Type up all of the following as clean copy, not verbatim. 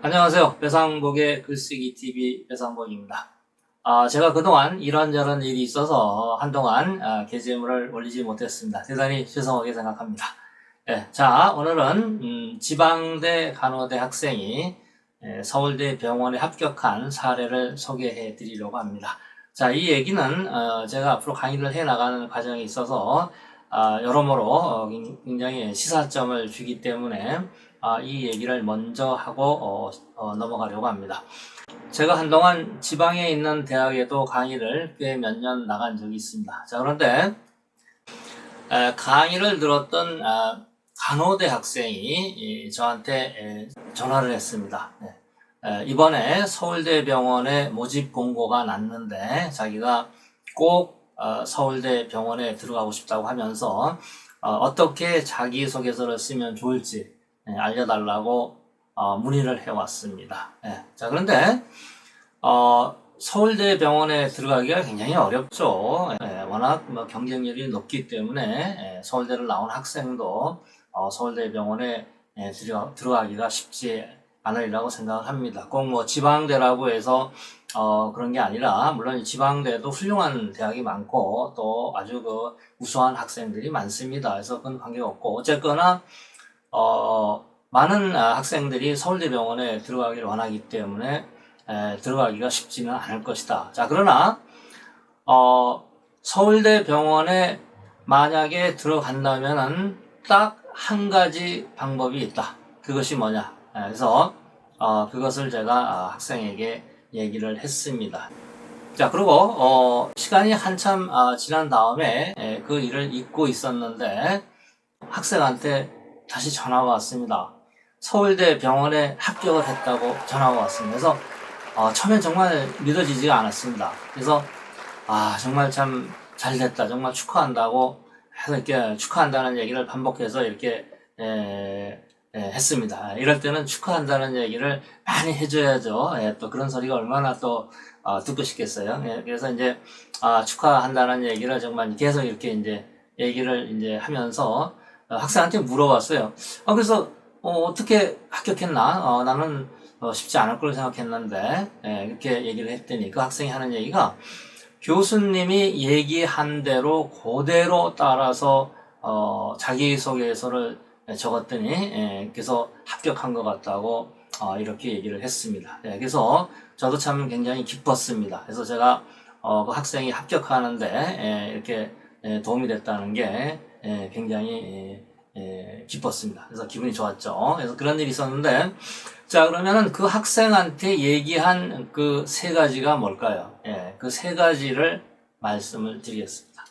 안녕하세요. 배상복의 글쓰기 TV 배상복입니다. 제가 그동안 이런저런 일이 있어서 한동안 게재물을 올리지 못했습니다. 대단히 죄송하게 생각합니다. 네, 자, 오늘은 지방대 간호대 학생이 서울대 병원에 합격한 사례를 소개해 드리려고 합니다. 자, 이 얘기는 제가 앞으로 강의를 해 나가는 과정에 있어서 여러모로 굉장히 시사점을 주기 때문에 이 얘기를 먼저 하고 넘어가려고 합니다. 제가 한동안 지방에 있는 대학에도 강의를 꽤 몇 년 나간 적이 있습니다. 자, 그런데 강의를 들었던 간호대 학생이 저한테 전화를 했습니다. 이번에 서울대 병원에 모집 공고가 났는데 자기가 꼭 서울대 병원에 들어가고 싶다고 하면서 어떻게 자기소개서를 쓰면 좋을지 알려달라고 문의를 해왔습니다. 자, 그런데 서울대 병원에 들어가기가 굉장히 어렵죠. 워낙 경쟁률이 높기 때문에 서울대를 나온 학생도 서울대 병원에 들어가기가 쉽지 않으리라고 생각을 합니다. 꼭 지방대라고 해서 그런 게 아니라, 물론 지방대도 훌륭한 대학이 많고 또 아주 우수한 학생들이 많습니다. 그래서 그건 관계가 없고, 어쨌거나 많은 학생들이 서울대병원에 들어가기를 원하기 때문에 들어가기가 쉽지는 않을 것이다. 자, 그러나 서울대병원에 만약에 들어간다면은 딱 한 가지 방법이 있다. 그것이 뭐냐? 그래서 그것을 제가 학생에게 얘기를 했습니다. 자, 그리고 시간이 한참 지난 다음에 그 일을 잊고 있었는데 학생한테 다시 전화가 왔습니다. 서울대 병원에 합격을 했다고 전화가 왔습니다. 그래서 처음엔 정말 믿어지지가 않았습니다. 그래서 정말 참 잘됐다, 정말 축하한다고 해서 이렇게 축하한다는 얘기를 반복해서 이렇게 했습니다. 이럴 때는 축하한다는 얘기를 많이 해줘야죠. 또 그런 소리가 얼마나 또 듣고 싶겠어요. 그래서 이제 축하한다는 얘기를 정말 계속 이렇게 이제 얘기를 이제 하면서 학생한테 물어봤어요. 그래서 어떻게 합격했나? 나는 쉽지 않을 거로 생각했는데 이렇게 얘기를 했더니 그 학생이 하는 얘기가, 교수님이 얘기한 대로 그대로 따라서 자기소개서를 적었더니 그래서 합격한 것 같다고 이렇게 얘기를 했습니다. 그래서 저도 참 굉장히 기뻤습니다. 그래서 제가 그 학생이 합격하는데 이렇게 도움이 됐다는 게 굉장히 기뻤습니다. 그래서 기분이 좋았죠. 그래서 그런 일이 있었는데, 자, 그러면은 그 학생한테 얘기한 그 세 가지가 뭘까요? 그 세 가지를 말씀을 드리겠습니다.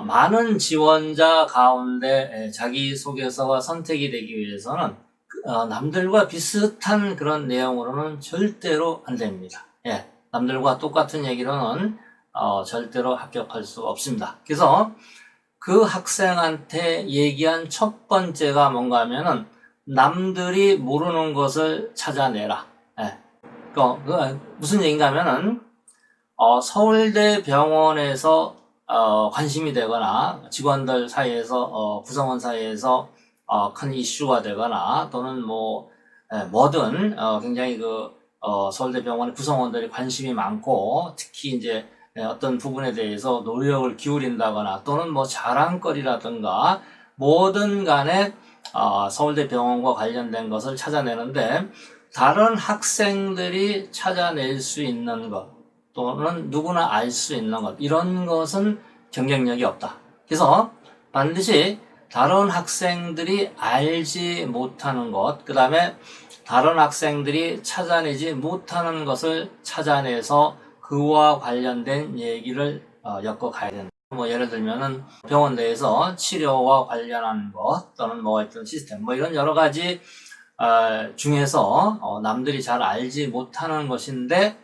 많은 지원자 가운데 자기소개서가 선택이 되기 위해서는 남들과 비슷한 그런 내용으로는 절대로 안 됩니다. 남들과 똑같은 얘기로는 절대로 합격할 수 없습니다. 그래서 그 학생한테 얘기한 첫 번째가 뭔가 하면은, 남들이 모르는 것을 찾아내라. 무슨 얘기인가 하면은, 서울대 병원에서 관심이 되거나 직원들 사이에서 구성원 사이에서 큰 이슈가 되거나 또는 뭐든 굉장히 서울대 병원의 구성원들이 관심이 많고 특히 이제 어떤 부분에 대해서 노력을 기울인다거나 또는 자랑거리라든가 뭐든 간에 서울대 병원과 관련된 것을 찾아내는데, 다른 학생들이 찾아낼 수 있는 것 또는 누구나 알 수 있는 것, 이런 것은 경쟁력이 없다. 그래서 반드시 다른 학생들이 알지 못하는 것, 그 다음에 다른 학생들이 찾아내지 못하는 것을 찾아내서 그와 관련된 얘기를 엮어가야 된다. 예를 들면은 병원 내에서 치료와 관련한 것 또는 어떤 시스템 이런 여러 가지 중에서 남들이 잘 알지 못하는 것인데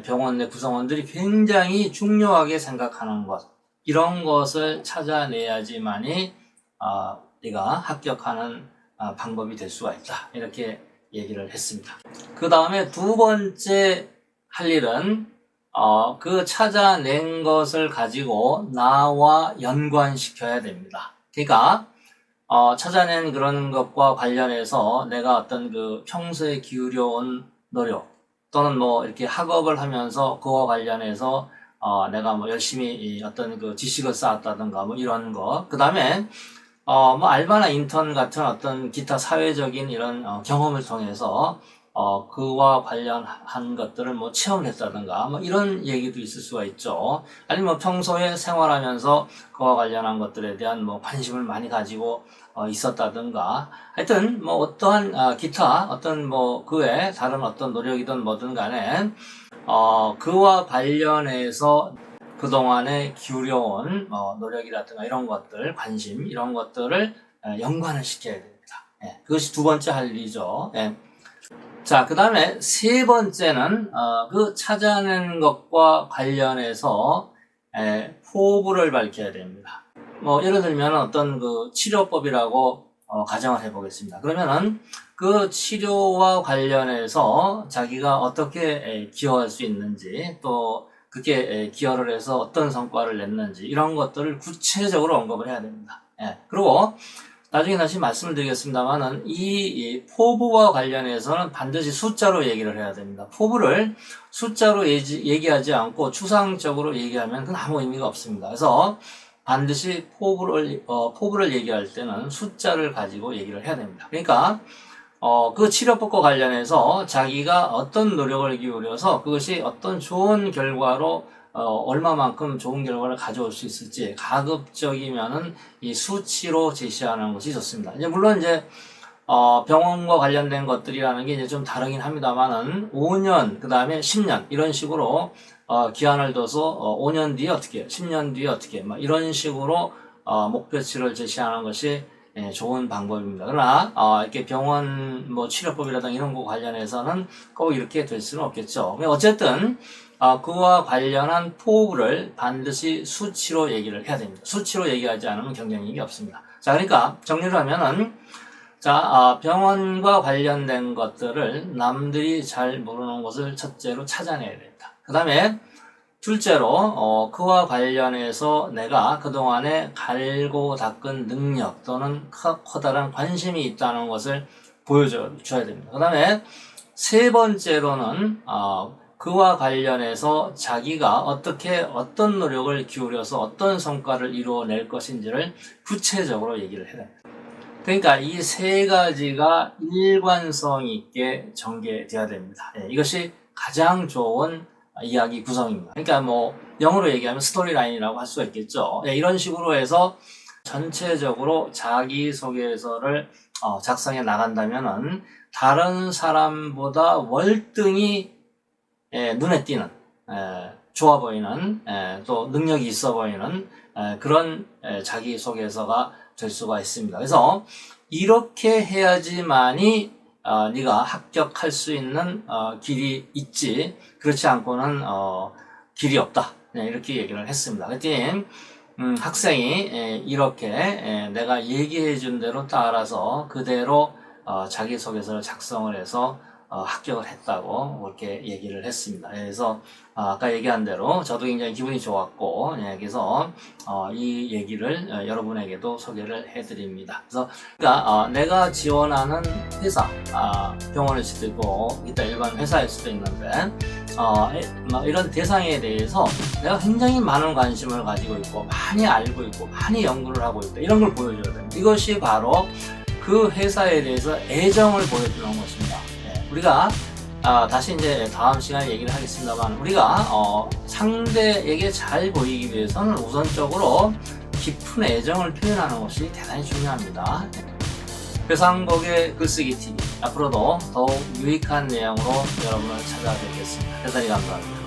병원 내 구성원들이 굉장히 중요하게 생각하는 것, 이런 것을 찾아내야지만이 네가 합격하는 방법이 될 수가 있다. 이렇게 얘기를 했습니다. 그 다음에 두 번째 할 일은 그 찾아낸 것을 가지고 나와 연관시켜야 됩니다. 그러니까 찾아낸 그런 것과 관련해서 내가 어떤 그 평소에 기울여온 노력 또는 뭐 이렇게 학업을 하면서 그와 관련해서 내가 뭐 열심히 어떤 그 지식을 쌓았다든가 뭐 이런 거. 그 다음에 뭐 알바나 인턴 같은 어떤 기타 사회적인 이런 경험을 통해서 그와 관련한 것들을 뭐 체험을 했다든가 뭐 이런 얘기도 있을 수가 있죠. 아니면 뭐 평소에 생활하면서 그와 관련한 것들에 대한 뭐 관심을 많이 가지고 있었다든가 하여튼 뭐 어떠한 기타 어떤 뭐 그 외에 다른 어떤 노력이든 뭐든 간에 그와 관련해서 그동안에 기울여온 노력이라든가 이런 것들, 관심 이런 것들을 연관을 시켜야 됩니다. 예, 그것이 두 번째 할 일이죠. 예. 자, 그 다음에 세 번째는 그 찾아낸 것과 관련해서 포부를 밝혀야 됩니다. 뭐 예를 들면 어떤 그 치료법이라고 가정을 해보겠습니다. 그러면은 그 치료와 관련해서 자기가 어떻게 기여할 수 있는지 또 그렇게 기여를 해서 어떤 성과를 냈는지 이런 것들을 구체적으로 언급을 해야 됩니다. 예. 그리고 나중에 다시 말씀을 드리겠습니다만은 이 포부와 관련해서는 반드시 숫자로 얘기를 해야 됩니다. 포부를 숫자로 얘기하지 않고 추상적으로 얘기하면 그건 아무 의미가 없습니다. 그래서 반드시 포부를 얘기할 때는 숫자를 가지고 얘기를 해야 됩니다. 그러니까 그 치료법과 관련해서 자기가 어떤 노력을 기울여서 그것이 어떤 좋은 결과로 얼마만큼 좋은 결과를 가져올 수 있을지 가급적이면은 이 수치로 제시하는 것이 좋습니다. 이제 물론 이제 병원과 관련된 것들이라는 게 이제 좀 다르긴 합니다만은 5년 그 다음에 10년 이런 식으로 기한을 둬서 5년 뒤에 어떻게 10년 뒤에 어떻게 막 이런 식으로 목표치를 제시하는 것이 좋은 방법입니다. 그러나 이렇게 병원 뭐 치료법이라든가 이런 거 관련해서는 꼭 이렇게 될 수는 없겠죠. 어쨌든 그와 관련한 포부를 반드시 수치로 얘기를 해야 됩니다. 수치로 얘기하지 않으면 경쟁력이 없습니다. 자, 그러니까 정리를 하면은 병원과 관련된 것들을 남들이 잘 모르는 것을 첫째로 찾아내야 됩니다. 그 다음에 둘째로 그와 관련해서 내가 그동안에 갈고 닦은 능력 또는 커다란 관심이 있다는 것을 보여줘야 됩니다. 그 다음에 세 번째로는 그와 관련해서 자기가 어떤 노력을 기울여서 어떤 성과를 이루어낼 것인지를 구체적으로 얘기를 해야 됩니다. 그러니까 이 세 가지가 일관성 있게 전개되어야 됩니다. 이것이 가장 좋은 이야기 구성입니다. 그러니까 뭐 영어로 얘기하면 스토리라인이라고 할 수가 있겠죠. 이런 식으로 해서 전체적으로 자기소개서를 작성해 나간다면은 다른 사람보다 월등히 눈에 띄는 좋아 보이는 또 능력이 있어 보이는 그런 자기소개서가 될 수가 있습니다. 그래서 이렇게 해야지만이 네가 합격할 수 있는 길이 있지 그렇지 않고는 길이 없다 이렇게 얘기를 했습니다. 그랬더니 학생이 이렇게 내가 얘기해 준 대로 따라서 그대로 자기소개서를 작성을 해서 합격을 했다고 그렇게 얘기를 했습니다. 그래서 아까 얘기한 대로 저도 굉장히 기분이 좋았고 그래서 이 얘기를 여러분에게도 소개를 해드립니다. 그래서 그러니까 내가 지원하는 회사 병원일 수도 있고 일반 회사일 수도 있는데 이런 대상에 대해서 내가 굉장히 많은 관심을 가지고 있고 많이 알고 있고 많이 연구를 하고 있다 이런 걸 보여줘야 됩니다. 이것이 바로 그 회사에 대해서 애정을 보여주는 것입니다. 우리가 다시 이제 다음 시간에 얘기를 하겠습니다만 우리가 상대에게 잘 보이기 위해서는 우선적으로 깊은 애정을 표현하는 것이 대단히 중요합니다. 회상복의 글쓰기 TV 앞으로도 더욱 유익한 내용으로 여러분을 찾아뵙겠습니다. 대단히 감사합니다.